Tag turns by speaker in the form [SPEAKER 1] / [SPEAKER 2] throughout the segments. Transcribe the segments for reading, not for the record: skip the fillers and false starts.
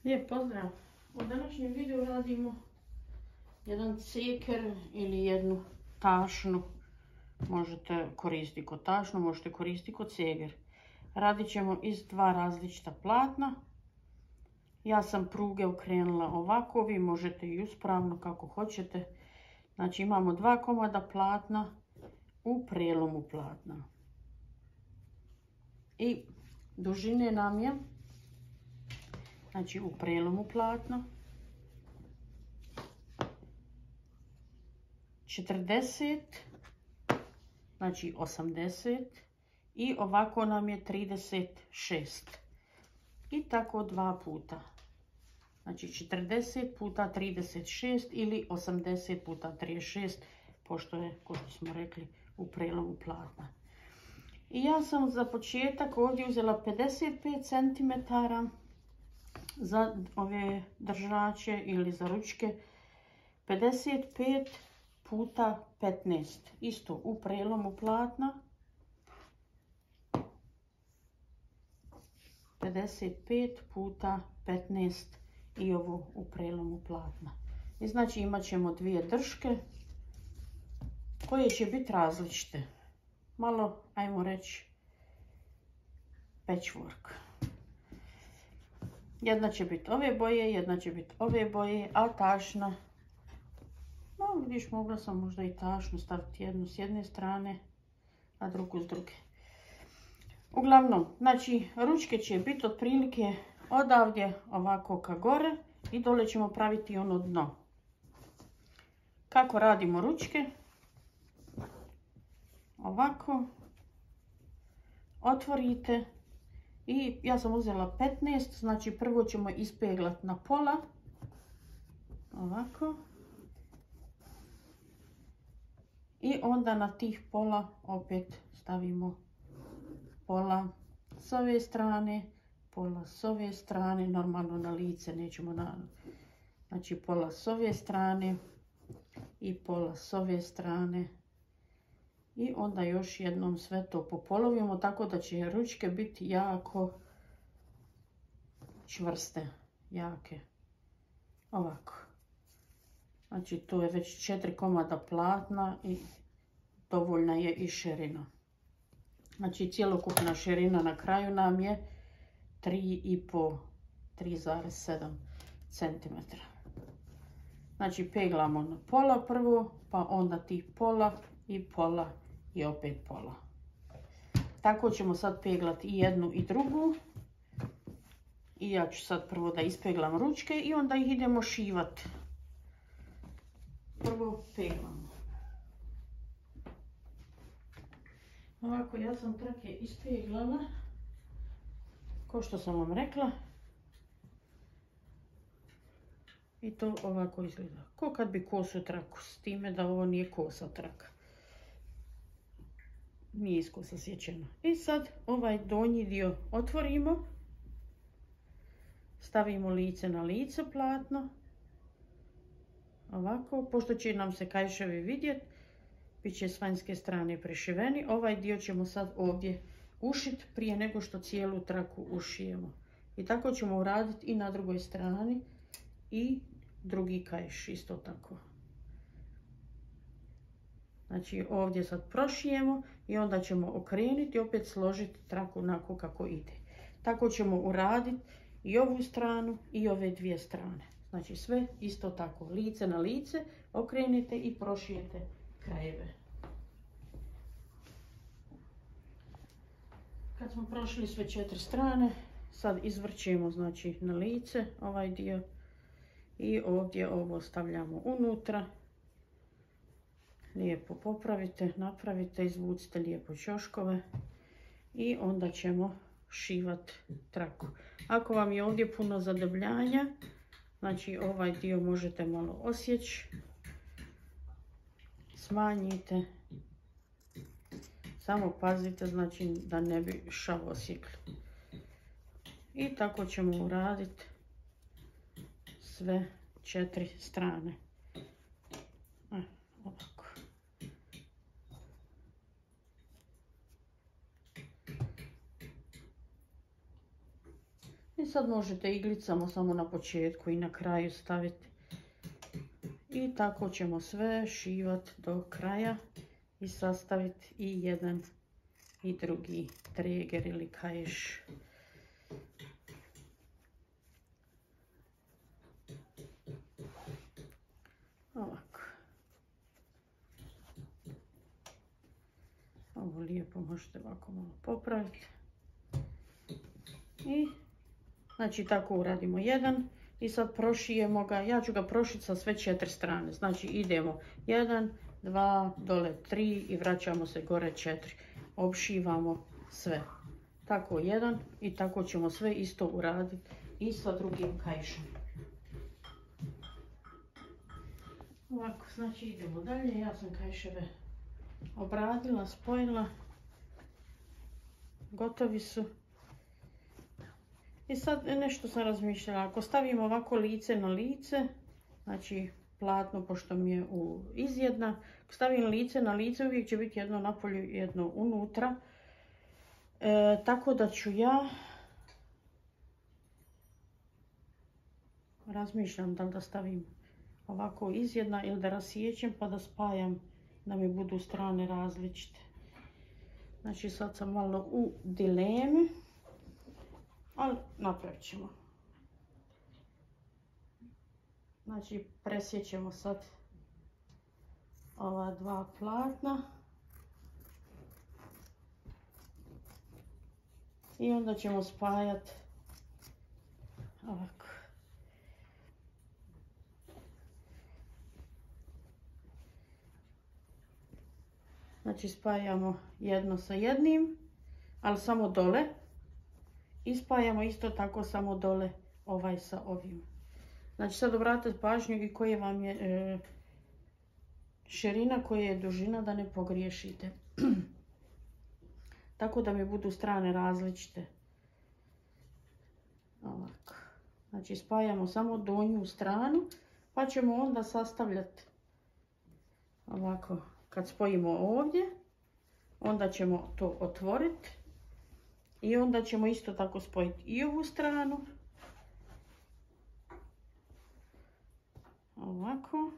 [SPEAKER 1] Lijep pozdrav! U današnjem videu radimo jedan ceker ili jednu tašnu. Možete koristiti kod tašnu, možete koristiti kod ceger. Radit ćemo iz dva različita platna. Ja sam pruge okrenula ovako, vi možete i uspravno kako hoćete. Znači imamo dva komada platna u prelomu platna. I dužine nam je, znači u prelomu platna, 40, znači 80 i ovako nam je 36. I tako dva puta. Znači 40 puta 36 ili 80 puta 36, pošto je, kao što smo rekli, u prelomu platna. I ja sam za početak ovdje uzela 55 cm za ove držače ili za ručke. 55 puta 15, isto u prelomu platna. 55 puta 15 i ovo u prelomu platna. I znači imat ćemo dvije drške koje će biti različite. Malo, ajmo reći, patchwork. Jedna će biti ove boje, jedna će biti ove boje, a tašna, no vidiš, mogla sam možda i tašnu staviti jednu s jedne strane, a drugu s druge. Uglavnom, znači ručke će biti otprilike odavdje ovako ka gore i dole ćemo praviti ono dno. Kako radimo ručke? Ovako otvorite i ja sam uzela 15, znači prvo ćemo ispeglati na pola, ovako, i onda na tih pola opet stavimo pola s ove strane, pola s ove strane, normalno na lice nećemo, znači pola s ove strane i pola s ove strane. I onda još jednom sve to popolovimo tako da će ručke biti jako čvrste, jake. Ovako. Znači to je već 4 komada platna i dovoljna je i širina. Znači cjelokupna širina na kraju nam je 3,7 cm. Znači peglamo na pola prvo, pa onda tih pola i pola i opet pola. Tako ćemo sad peglati i jednu i drugu. I ja ću sad prvo da ispeglam ručke i onda ih idemo šivati. Prvo peglamo. Ovako, ja sam trake ispeglala, kao što sam vam rekla. I to ovako izgleda. Ko kad bi kosu traku, s time da ovo nije kosa traka. Nije iskosa sječena. I sad ovaj donji dio otvorimo. Stavimo lice na lice platno. Ovako, pošto će nam se kaiševi vidjeti, bit će s vanjske strane prešiveni. Ovaj dio ćemo sad ovdje ušiti prije nego što cijelu traku ušijemo. I tako ćemo uraditi i na drugoj strani i drugi kaiš isto tako. Znači ovdje sad prošijemo i onda ćemo okrenuti i opet složiti traku onako kako ide. Tako ćemo uraditi i ovu stranu i ove dvije strane. Znači sve isto tako, lice na lice, okrenete i prošijete krajeve. Kad smo prošli sve 4 strane, sad izvrćemo znači na lice ovaj dio i ovdje ovo stavljamo unutra. Lijepo popravite, napravite, izvucite lijepo ćoškove i onda ćemo šivati traku. Ako vam je ovdje puno zadebljanja, znači ovaj dio možete malo osjeći, smanjite, samo pazite znači da ne bi šav osjekli. I tako ćemo uraditi sve 4 strane. Ovako. I sad možete iglicama samo na početku i na kraju staviti. I tako ćemo sve šivati do kraja i sastaviti i jedan i drugi treger ili kaiš. Ovako. Ovo lijepo možete ovako malo popraviti. I znači tako uradimo jedan i sad prošijemo ga. Ja ću ga prošiti sa sve 4 strane. Znači idemo 1, 2, dole 3 i vraćamo se gore 4. Obšivamo sve. Tako jedan i tako ćemo sve isto uraditi i sa drugim kaišom. Ovako, znači idemo dalje. Ja sam kaiševe obradila, spojila. Gotovi su. I sad nešto sam razmišljala. Ako stavimo ovako lice na lice, znači platno pošto mi je izjedna, ako stavim lice na lice uvijek će biti jedno napolju, jedno unutra. Tako da ću ja razmišljam da li da stavim ovako izjedna ili da rasiječem pa da spajam da mi budu strane različite. Znači sad sam malo u dilemi, ali napravit ćemo. Znači presjećemo sad ova dva platna i onda ćemo spajati ovako. Znači spajamo jedno sa jednim, ali samo dole. I spajamo isto tako samo dole ovaj sa ovim. Znači sad obratite pažnju i koja vam je širina, koja je dužina da ne pogriješite. Tako da mi budu strane različite. Ovako. Znači spajamo samo donju stranu pa ćemo onda sastavljati ovako. Kad spojimo ovdje, onda ćemo to otvoriti i onda ćemo isto tako spojiti i ovu stranu. Ovako.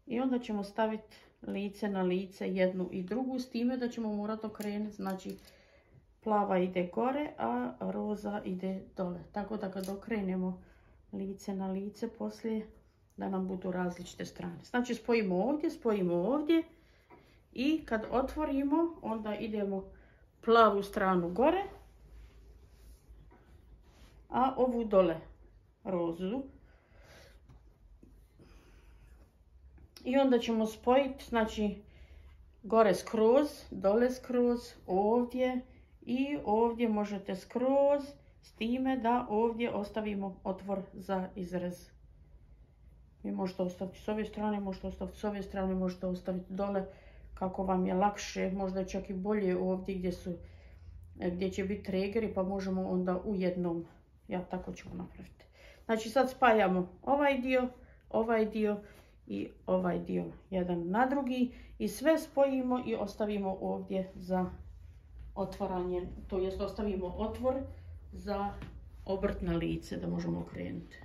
[SPEAKER 1] I onda ćemo staviti lice na lice jednu i drugu, s time da ćemo morati okrenuti, znači plava ide gore, a roza ide dole. Tako da kad okrenemo lice na lice poslije, da nam budu različite strane. Znači spojimo ovdje i kad otvorimo onda idemo plavu stranu gore, a ovu dole rozu. I onda ćemo spojiti, znači gore skroz, dole skroz, ovdje i ovdje možete skroz, s time da ovdje ostavimo otvor za izrez. Vi možete ostaviti s ove strane, možete ostaviti s ove strane, možete ostaviti dole kako vam je lakše, možda čak i bolje ovdje gdje će biti tregeri, pa možemo onda u jednom, ja tako ću napraviti. Znači sad spajamo ovaj dio i ovaj dio jedan na drugi i sve spojimo i ostavimo ovdje za otvaranje, to jest ostavimo otvor za obrt na lice da možemo okrenuti.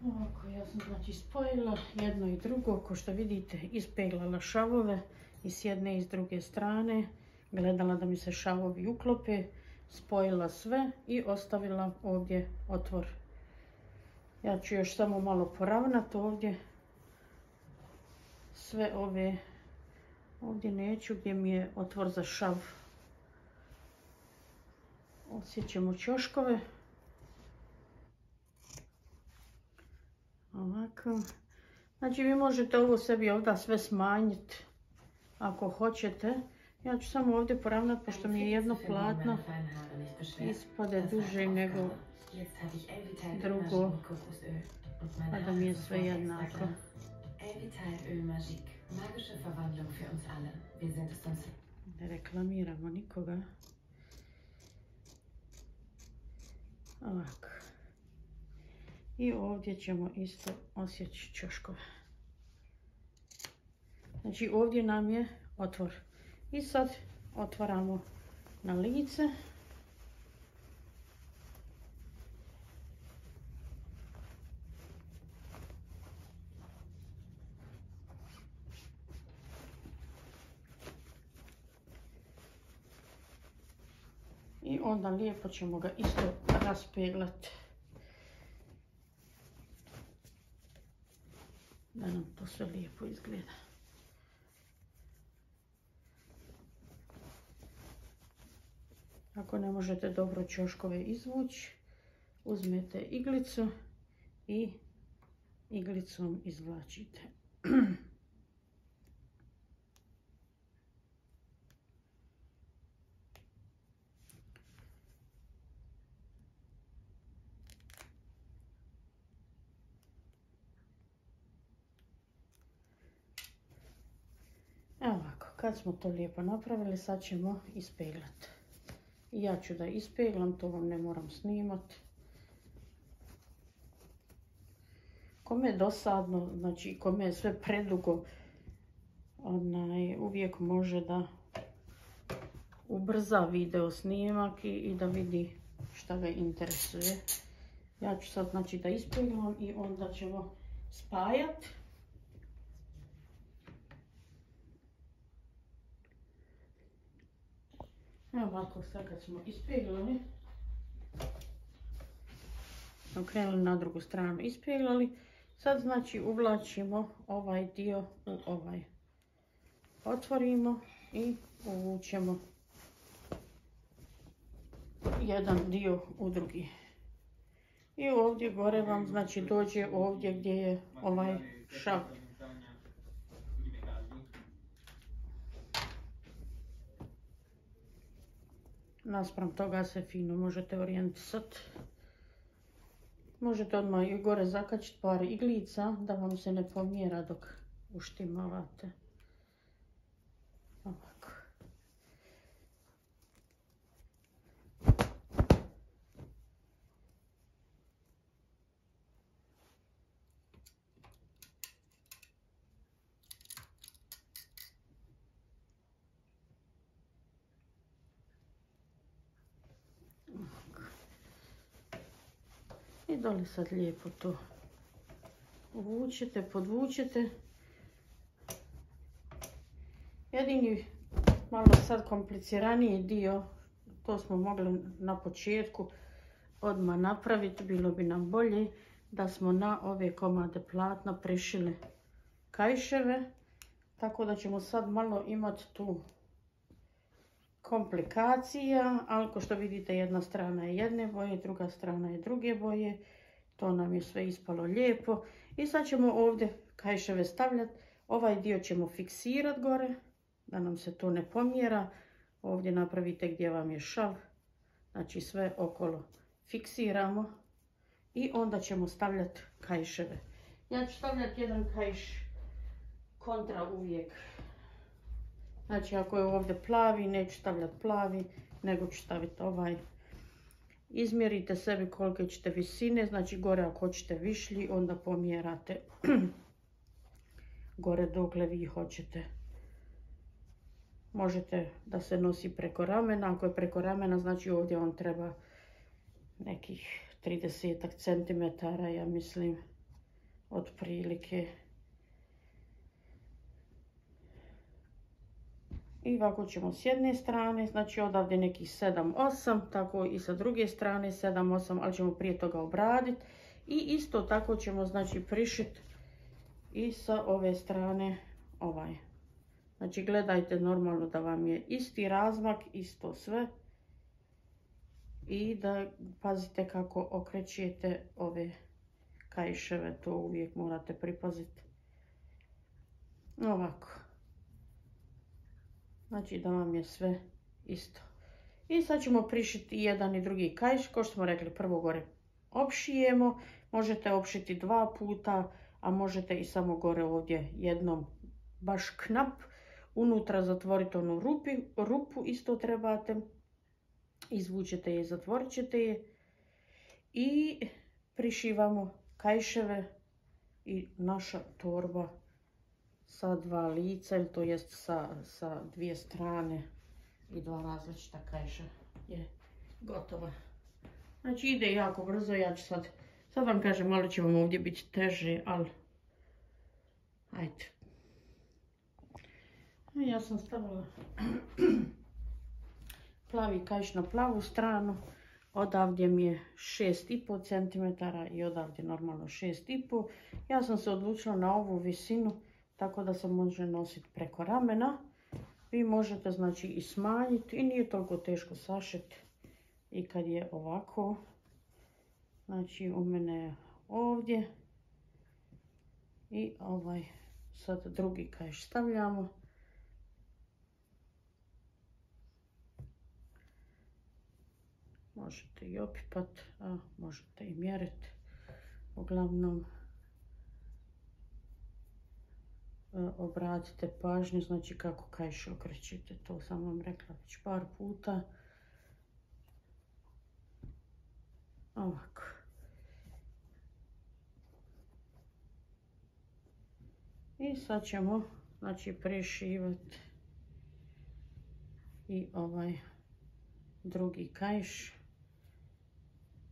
[SPEAKER 1] Ovako, ja sam znači spojila jedno i drugo, kao što vidite ispeglala šavove i s jedne i s druge strane, gledala da mi se šavovi uklope, spojila sve i ostavila ovdje otvor. Ja ću još samo malo poravnati ovdje sve ove, ovdje neću gdje mi je otvor za šav. Odsjećemo ćoškove. Ovako. Znači vi možete ovo sebi ovdje sve smanjiti ako hoćete. Ja ću samo ovdje poravnati pošto mi je jedno platno ispade duže nego drugo, pa da mi je sve jednako. Ne reklamiramo nikoga. Ovako. I ovdje ćemo isto osjeći ćoškove. Znači ovdje nam je otvor. I sad otvaramo na lice. I onda lijepo ćemo ga isto raspeglati. Da nam to sve lijepo izgleda. Ako ne možete dobro ćoškove izvući, uzmete iglicu i iglicom izvlačite. Evo ovako, kad smo to lijepo napravili, sad ćemo ispeglati. Ja ću da ispeglam, to vam ne moram snimati. Kome je dosadno, znači kome je sve predugo, uvijek može da ubrza video snimak i da vidi šta ga interesuje. Ja ću sad znači da ispeglam i onda ćemo spajati. Evo ovako, sad kad smo ispeglali, okrenuli na drugu stranu, ispeglali, sad znači uvlačimo ovaj dio u ovaj. Otvorimo i uvučemo jedan dio u drugi. I ovdje gore vam znači dođe ovdje gdje je ovaj šav. Naspram toga se fino možete orijentisati. Možete odmah i gore zakačiti par iglica da vam se ne pomjera dok uštimavate. Ovako. I dole sad lijepo to uvučete, podvučete. Jedini malo sad kompliciraniji dio, to smo mogli na početku odmah napraviti, bilo bi nam bolje da smo na ove komade platna prišili kaiševe, tako da ćemo sad malo imati tu komplikacija, ali kao što vidite jedna strana je jedne boje, druga strana je druge boje. To nam je sve ispalo lijepo. I sad ćemo ovdje kaiševe stavljati. Ovaj dio ćemo fiksirati gore, da nam se to ne pomjera. Ovdje napravite gdje vam je šav. Znači sve okolo fiksiramo. I onda ćemo stavljati kaiševe. Ja ću stavljati jedan kaiš kontra uvijek. Znači ako je ovdje plavi, neću stavljati plavi, nego ću staviti ovaj. Izmjerite sebi kolike ćete visine, znači gore ako hoćete višlji, onda pomjerate gore dokle vi hoćete. Možete da se nosi preko ramena, ako je preko ramena, znači ovdje on treba nekih 30 cm, ja mislim, otprilike. I ovako ćemo s jedne strane, znači odavde nekih 7-8, tako i sa druge strane 7-8, ali ćemo prije toga obraditi. I isto tako ćemo znači prišiti i sa ove strane ovaj. Znači gledajte normalno da vam je isti razmak, isto sve. I da pazite kako okrećete ove kaiševe, to uvijek morate pripaziti. Ovako. Znači da vam je sve isto. I sad ćemo prišiti jedan i drugi kaiš. Kao što smo rekli, prvo gore opšijemo. Možete opšiti 2 puta, a možete i samo gore ovdje jednom baš knap. Unutra zatvorite onu rupu, isto trebate. Izvučete je, zatvorit ćete je. I prišivamo kaiševe i naša torba sa 2 lica, to jest sa 2 strane i 2 različita kaiša je gotova. Znači ide jako brzo, ja ću sad vam kažem, malo će vam ovdje biti teže, ali ajde. Ja sam stavila plavi kaiš na plavu stranu. Odavdje mi je 6,5 cm i odavdje normalno 6,5. Ja sam se odlučila na ovu visinu, tako da se može nositi preko ramena. Vi možete znači i smanjiti i nije toliko teško sašiti i kad je ovako. Znači u mene je ovdje i ovaj sad drugi kaiš stavljamo. Možete i opipat, a možete i mjeriti. Uglavnom obratite pažnju, znači kako kaiš okrećete. To sam vam rekla već par puta. Ovako. I sad ćemo znači prešivati i ovaj drugi kaiš.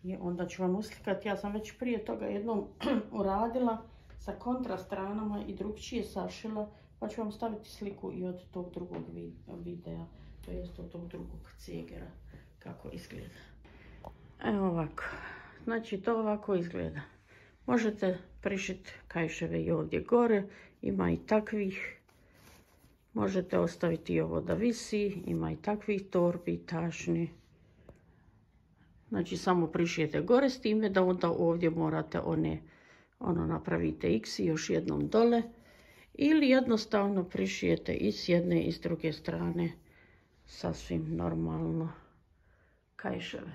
[SPEAKER 1] I onda ću vam uslikati, ja sam već prije toga jednom uradila sa kontra stranama i drugčije sašila, pa ću vam staviti sliku i od tog drugog videa, to jest od tog drugog cegera, kako izgleda. Evo ovako, znači to ovako izgleda. Možete prišiti kaiševe i ovdje gore, ima i takvih. Možete ostaviti i ovo da visi, ima i takvih torbi i tašni. Znači samo prišijete gore s time da onda ovdje morate napravite x i još jednom dole. Ili jednostavno prišijete i s jedne i s druge strane sasvim normalno kaiševe.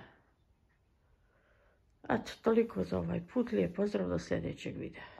[SPEAKER 1] Eto, toliko za ovaj put. Lijep pozdrav, do sljedećeg videa.